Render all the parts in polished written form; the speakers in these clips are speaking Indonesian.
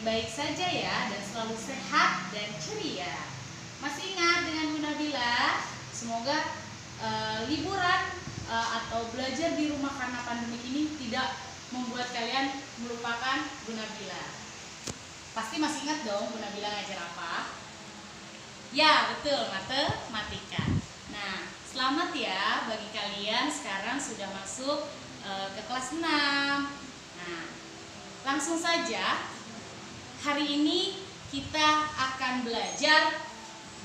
baik-baik saja ya dan selalu sehat dan ceria. Masih ingat dengan Bu Nabila? Semoga liburan atau belajar di rumah karena pandemi ini tidak membuat kalian melupakan Bu Nabila. Pasti masih ingat dong Bu Nabila ngajar apa? Ya, betul, matematika. Nah, selamat ya bagi kalian sekarang sudah masuk ke kelas 6. Nah, langsung saja hari ini kita akan belajar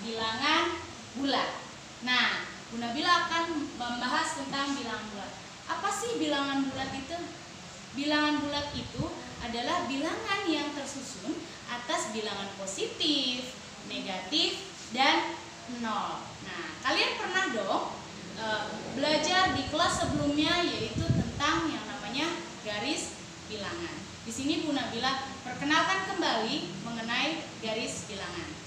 bilangan bulat. Nah, Bu Nabila akan membahas tentang bilangan bulat. Apa sih bilangan bulat itu? Bilangan bulat itu adalah bilangan yang tersusun atas bilangan positif, negatif, dan nol. Nah, kalian pernah dong belajar di kelas sebelumnya yaitu tentang yang namanya garis bilangan. Di sini Bu Nabila perkenalkan kembali mengenai garis bilangan.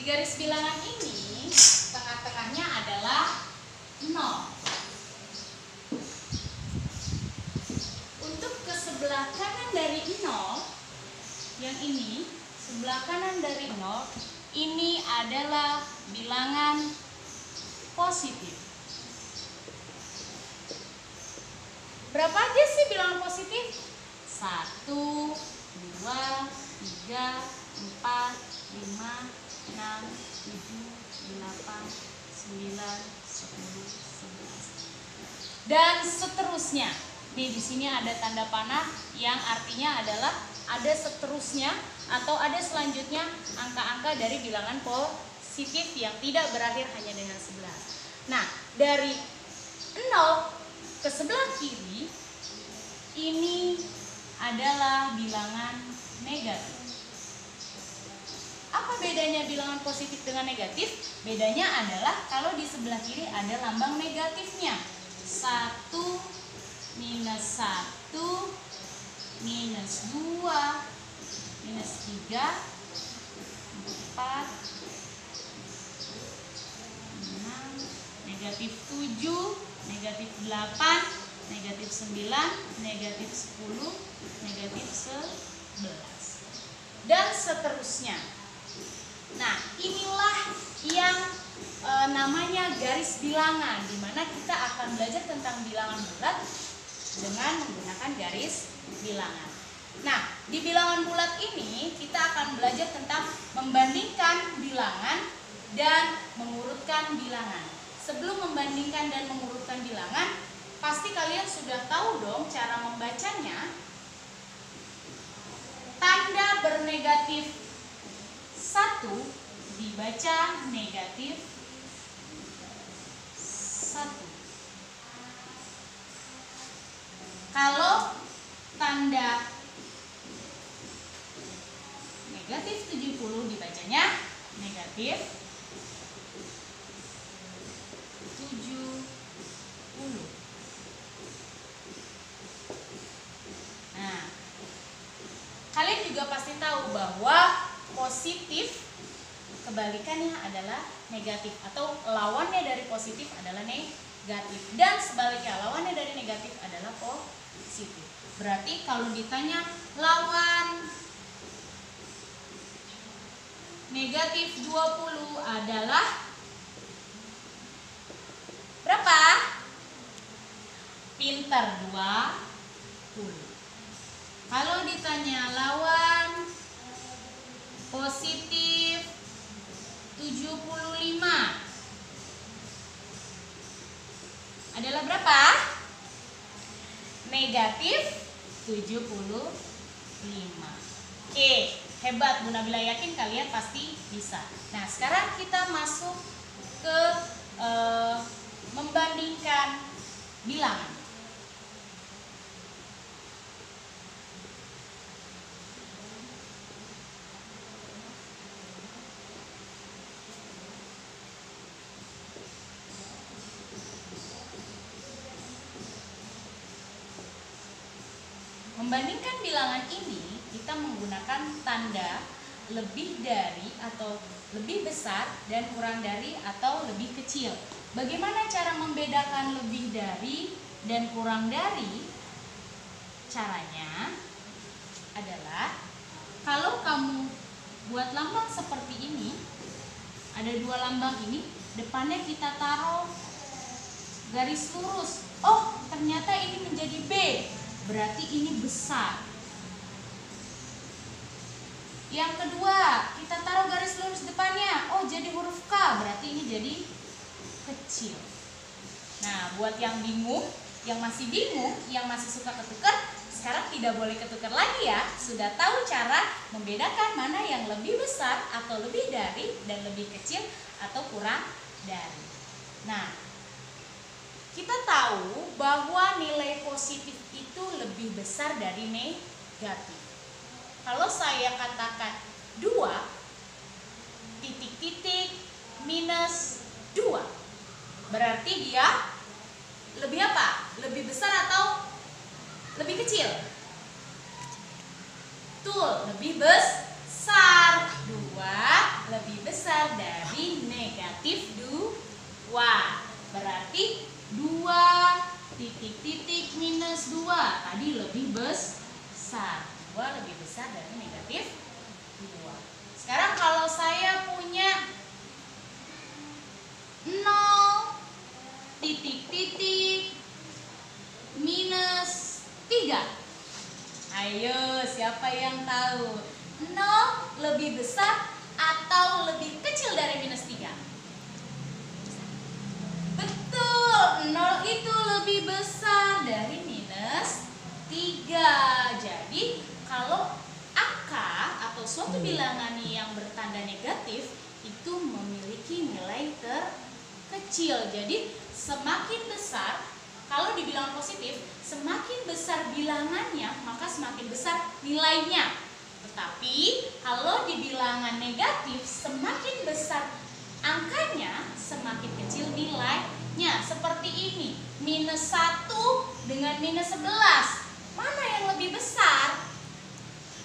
Garis bilangan ini tengah-tengahnya adalah 0. Untuk ke sebelah kanan dari 0, yang ini sebelah kanan dari 0, ini adalah bilangan positif. Berapa aja sih bilangan positif? 1, 2, 3, 4, 5, 6, 7, 8, 9, 10, 11 dan seterusnya. Nih di sini ada tanda panah yang artinya adalah ada seterusnya atau ada selanjutnya angka-angka dari bilangan positif yang tidak berakhir hanya dengan 11. Nah, dari 0 ke sebelah kiri ini adalah bilangan negatif. Apa bedanya bilangan positif dengan negatif? Bedanya adalah kalau di sebelah kiri ada lambang negatifnya. 1, minus 1, minus 2, minus 3, 4, 6, negatif 7, negatif 8, negatif 9, negatif 10, negatif 11. Dan seterusnya. Nah, inilah yang namanya garis bilangan, di mana kita akan belajar tentang bilangan bulat dengan menggunakan garis bilangan. Nah, di bilangan bulat ini kita akan belajar tentang membandingkan bilangan dan mengurutkan bilangan. Sebelum membandingkan dan mengurutkan bilangan, pasti kalian sudah tahu dong cara membacanya. Tanda bernegatif 1 dibaca negatif 1. Kalau tanda negatif 70 dibacanya negatif 70. Nah, kalian juga pasti tahu bahwa positif kebalikannya adalah negatif, atau lawannya dari positif adalah negatif, dan sebaliknya lawannya dari negatif adalah positif. Berarti kalau ditanya lawan negatif 20 adalah berapa? Pintar, 20. Kalau ditanya lawan positif 75 adalah berapa? Negatif 75. Oke, hebat Bu Nabila, yakin kalian pasti bisa. Nah, sekarang kita masuk ke membandingkan bilangan. Membandingkan bilangan ini, kita menggunakan tanda lebih dari atau lebih besar dan kurang dari atau lebih kecil. Bagaimana cara membedakan lebih dari dan kurang dari? Caranya adalah kalau kamu buat lambang seperti ini, ada dua lambang ini, depannya kita taruh garis lurus. Oh, ternyata ini menjadi B, berarti ini besar. Yang kedua, kita taruh garis lurus depannya. Oh, jadi huruf K, berarti ini jadi kecil. Nah, buat yang bingung, yang masih bingung, yang masih suka ketukar, sekarang tidak boleh ketukar lagi ya. Sudah tahu cara membedakan mana yang lebih besar atau lebih dari, dan lebih kecil atau kurang dari. Nah, kita tahu bahwa nilai positif itu lebih besar dari negatif. Kalau saya katakan 2 titik-titik minus 2, berarti dia lebih apa? Lebih besar atau lebih kecil? Betul, lebih besar. 2 lebih besar dari negatif 2. Berarti 2 titik-titik minus 2 tadi lebih besar. 2 lebih besar dari negatif 2. Sekarang kalau saya punya 0 titik-titik minus 3. Ayo, siapa yang tahu? 0 lebih besar atau lebih kecil dari minus 3? Betul, 0 itu lebih besar dari minus 3. Jadi kalau angka atau suatu bilangan yang bertanda negatif itu memiliki nilai terkecil. Jadi semakin besar, kalau di bilangan positif, semakin besar bilangannya maka semakin besar nilainya. Tetapi kalau di bilangan negatif, semakin besar angkanya semakin kecil nilainya. Seperti ini, minus 1 dengan minus 11, mana yang lebih besar?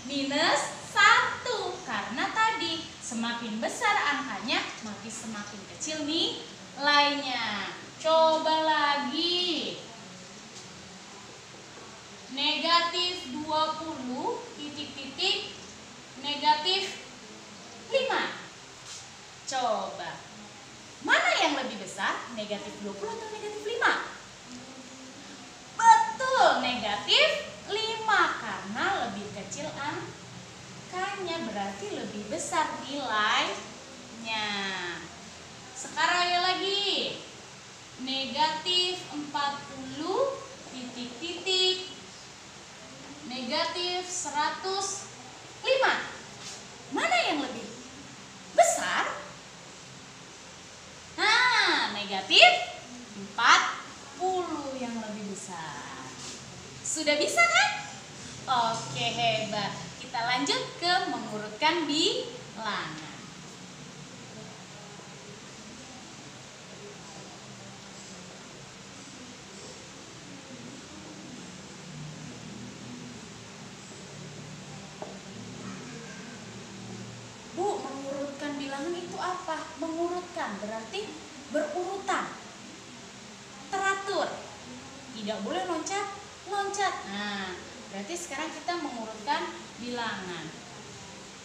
Minus 1, karena tadi semakin besar angkanya makin semakin kecil nilainya. Coba lagi, negatif 20 titik-titik negatif 5. Coba, mana yang lebih besar? Negatif 20 atau negatif 5? Betul, negatif 5, karena lebih kecil angkanya, berarti lebih besar nilainya. Sekarang ya lagi, negatif 40 titik-titik negatif 105. Mana yang lebih besar? Nah, negatif 40 yang lebih besar. Sudah bisa kan? Oke, hebat. Kita lanjut ke mengurutkan bilangan. Bu, mengurutkan bilangan bilangan itu apa? Mengurutkan, berarti berurutan, teratur, tidak boleh loncat. Nah, berarti sekarang kita mengurutkan bilangan.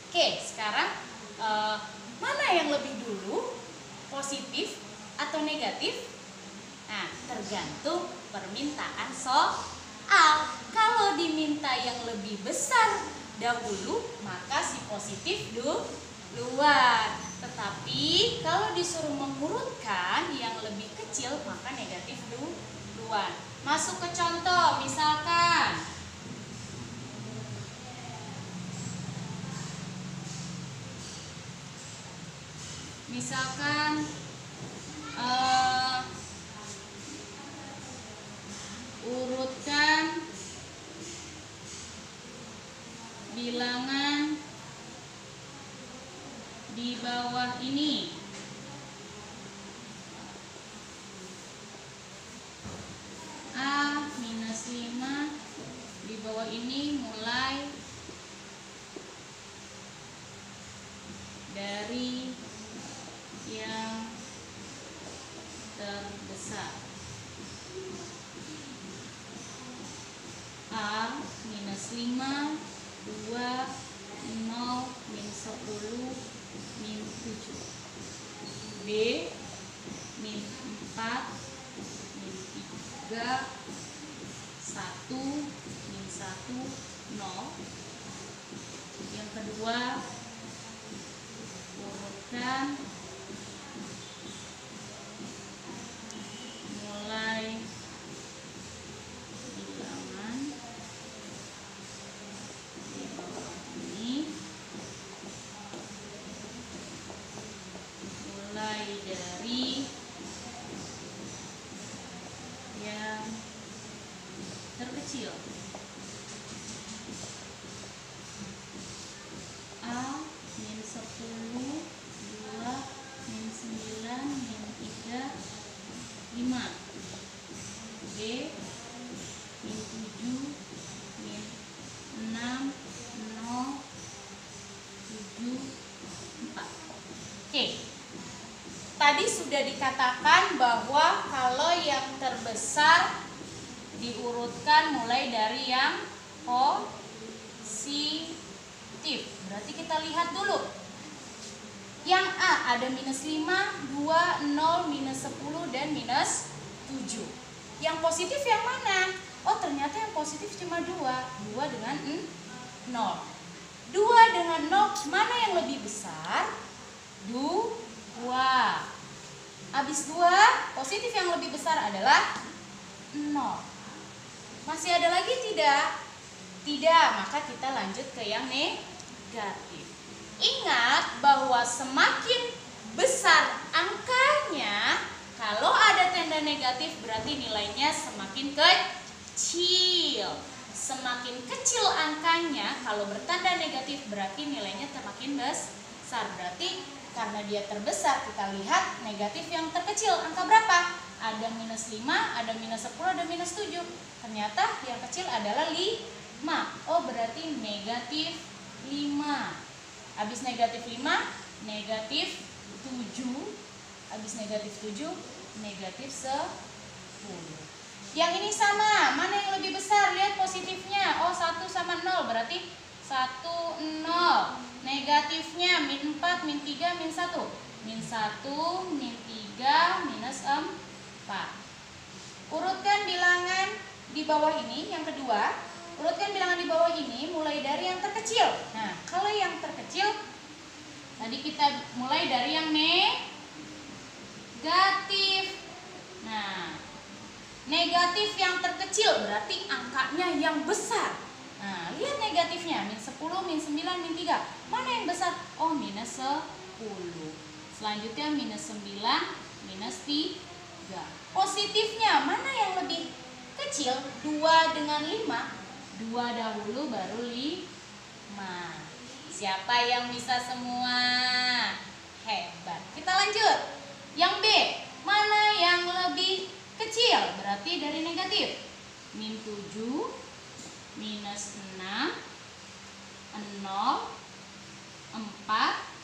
Oke, sekarang mana yang lebih dulu, positif atau negatif? Nah, tergantung permintaan soal. Kalau diminta yang lebih besar dahulu, maka si positif duluan. Tetapi kalau disuruh mengurutkan yang lebih kecil, maka negatif duluan. Masuk ke contoh, misalkan urutkan bilangan di bawah ini. A minus 5 di bawah ini mulai dari yang terbesar. A minus 5, 2, 0, min 10, min 7. B min 4, min 3, 1, min 1, 0. Yang kedua, urutkan mulai bilangan di bawah ini, mulai dari yang terkecil. A min 10, 2, min 9, min 3, 5. B min 7, min 6, 0, 7, 4. Oke, tadi sudah dikatakan bahwa kalau yang terbesar diurutkan mulai dari yang positif. Berarti kita lihat dulu. Yang A ada minus 5, 2, 0, minus 10, dan minus 7. Yang positif yang mana? Oh, ternyata yang positif cuma 2. 2 dengan 0. 2 dengan 0, mana yang lebih besar? 2. Habis 2, positif yang lebih besar adalah 0. Masih ada lagi tidak? Tidak, maka kita lanjut ke yang negatif. Ingat bahwa semakin besar angkanya, kalau ada tanda negatif berarti nilainya semakin kecil. Semakin kecil angkanya, kalau bertanda negatif berarti nilainya semakin besar. Berarti karena dia terbesar, kita lihat negatif yang terkecil. Angka berapa? Ada minus 5, ada minus 10, ada minus 7. Ternyata yang kecil adalah 5. Oh, berarti negatif 5. Habis negatif 5, negatif 7. Habis negatif 7, negatif 10. Yang ini sama, mana yang lebih besar? Lihat positifnya. Oh, 1 sama 0, berarti 1, 0. Negatifnya min 4, min 3, min 1. Min 1, min 3, minus 4. Urutkan bilangan di bawah ini, yang kedua. Urutkan bilangan di bawah ini mulai dari yang terkecil. Nah, kalau yang terkecil, tadi kita mulai dari yang negatif. Nah, negatif yang terkecil berarti angkanya yang besar. Nah, lihat negatifnya, min 10, min 9, min 3. Mana yang besar? Oh, minus 10. Selanjutnya minus 9, minus 3. Positifnya, mana yang lebih kecil? 2 dengan 5. 2 dahulu baru 5. Siapa yang bisa semua? Hebat. Kita lanjut. Yang B, mana yang lebih kecil? Berarti dari negatif. Min 7, minus 6, 0, 4,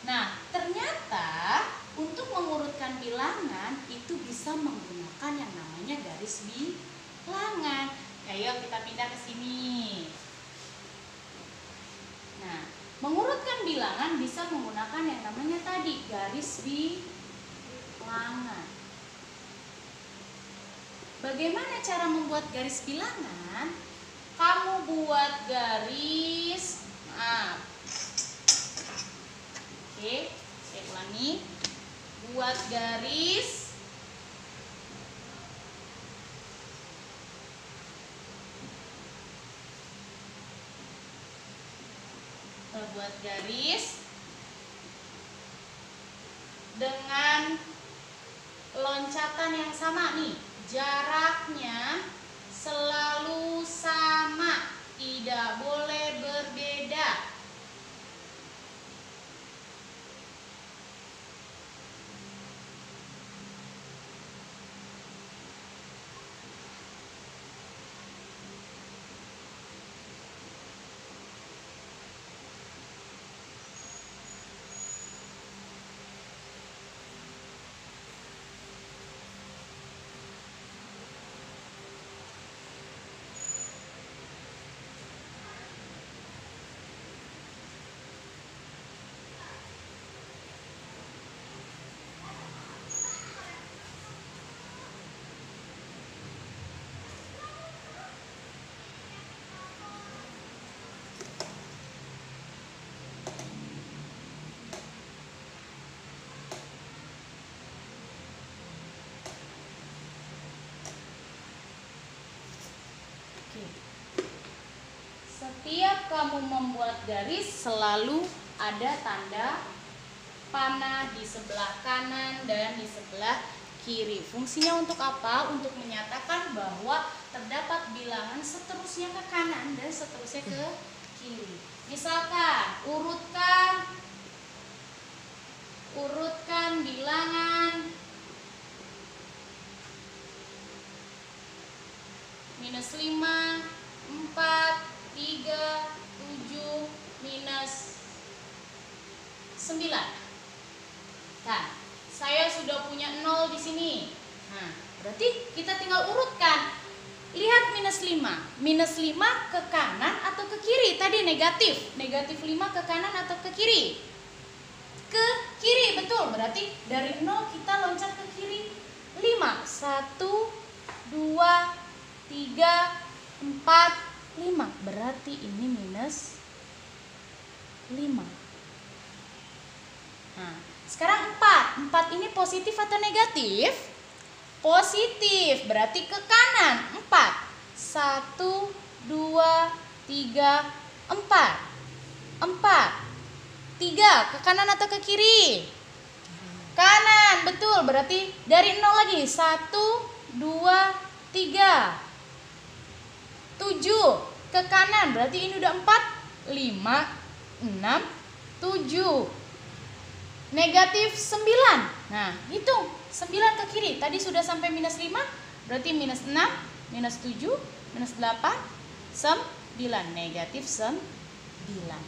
Nah, ternyata untuk mengurutkan bilangan itu bisa menggunakan yang namanya garis bilangan. Ayo kita pindah ke sini. Nah, mengurutkan bilangan bisa menggunakan yang namanya tadi garis bilangan. Bagaimana cara membuat garis bilangan? Kamu buat garis, oke, saya ulangi. Buat garis dengan loncatan yang sama nih. Jaraknya selalu sama, tidak boleh berbeda. Setiap kamu membuat garis selalu ada tanda panah di sebelah kanan dan di sebelah kiri. Fungsinya untuk apa? Untuk menyatakan bahwa terdapat bilangan seterusnya ke kanan dan seterusnya ke kiri. Misalkan urutkan bilangan -5, 4, 3, 7, -9. Nah, saya sudah punya 0 di sini. Nah, berarti kita tinggal urutkan. Lihat -5 ke kanan atau ke kiri? Tadi negatif. -5 ke kanan atau ke kiri? Ke kiri, betul. Berarti dari 0 kita loncat ke kiri 5. 1, 2, 3, 4, 5. Berarti ini -5. Nah, sekarang 4. 4 ini positif atau negatif? Positif. Berarti ke kanan 4. 1, 2, 3, 4. 4. 3 ke kanan atau ke kiri? Kanan, betul. Berarti dari 0 lagi. 1, 2, 3. 7 ke kanan, berarti ini udah 4, 5, 6, 7. Negatif 9. Nah, hitung 9 ke kiri. Tadi sudah sampai -5, berarti -6, -7, -8, 9. Negatif 9.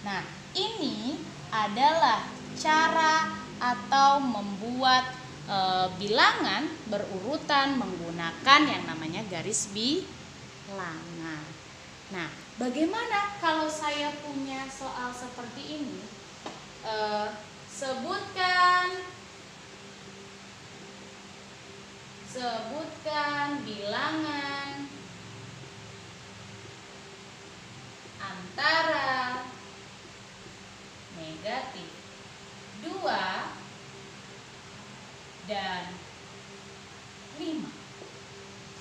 Nah, ini adalah cara atau membuat bilangan berurutan menggunakan yang namanya garis bilangan. Nah, bagaimana kalau saya punya soal seperti ini? Sebutkan bilangan antara negatif 2 dan 5.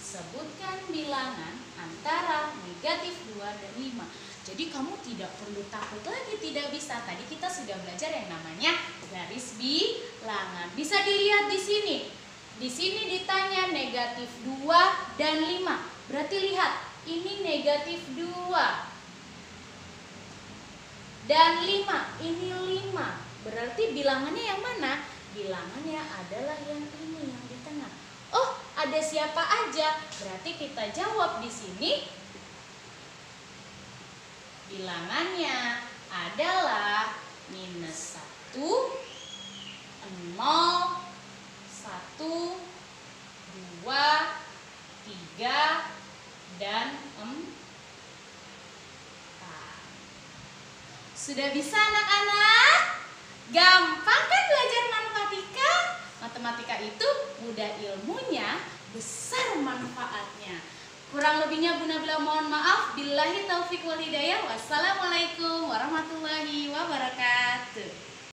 Sebutkan bilangan antara negatif 2 dan 5. Jadi kamu tidak perlu takut lagi tidak bisa. Tadi kita sudah belajar yang namanya garis bilangan. Bisa dilihat di sini. Di sini ditanya negatif 2 dan 5. Berarti lihat, ini negatif 2 dan 5. Ini 5. Berarti bilangannya yang mana? Bilangannya adalah yang ini, yang di tengah. Oh, ada siapa aja? Berarti kita jawab di sini. Bilangannya adalah minus 1, 0, 1, 2, 3, dan 4. Sudah bisa anak-anak? Gampang kan belajar matematika? Matematika itu mudah ilmunya, besar manfaatnya. Kurang lebihnya Bu Nabila mohon maaf. Billahi taufik wal hidayah. Wassalamualaikum warahmatullahi wabarakatuh.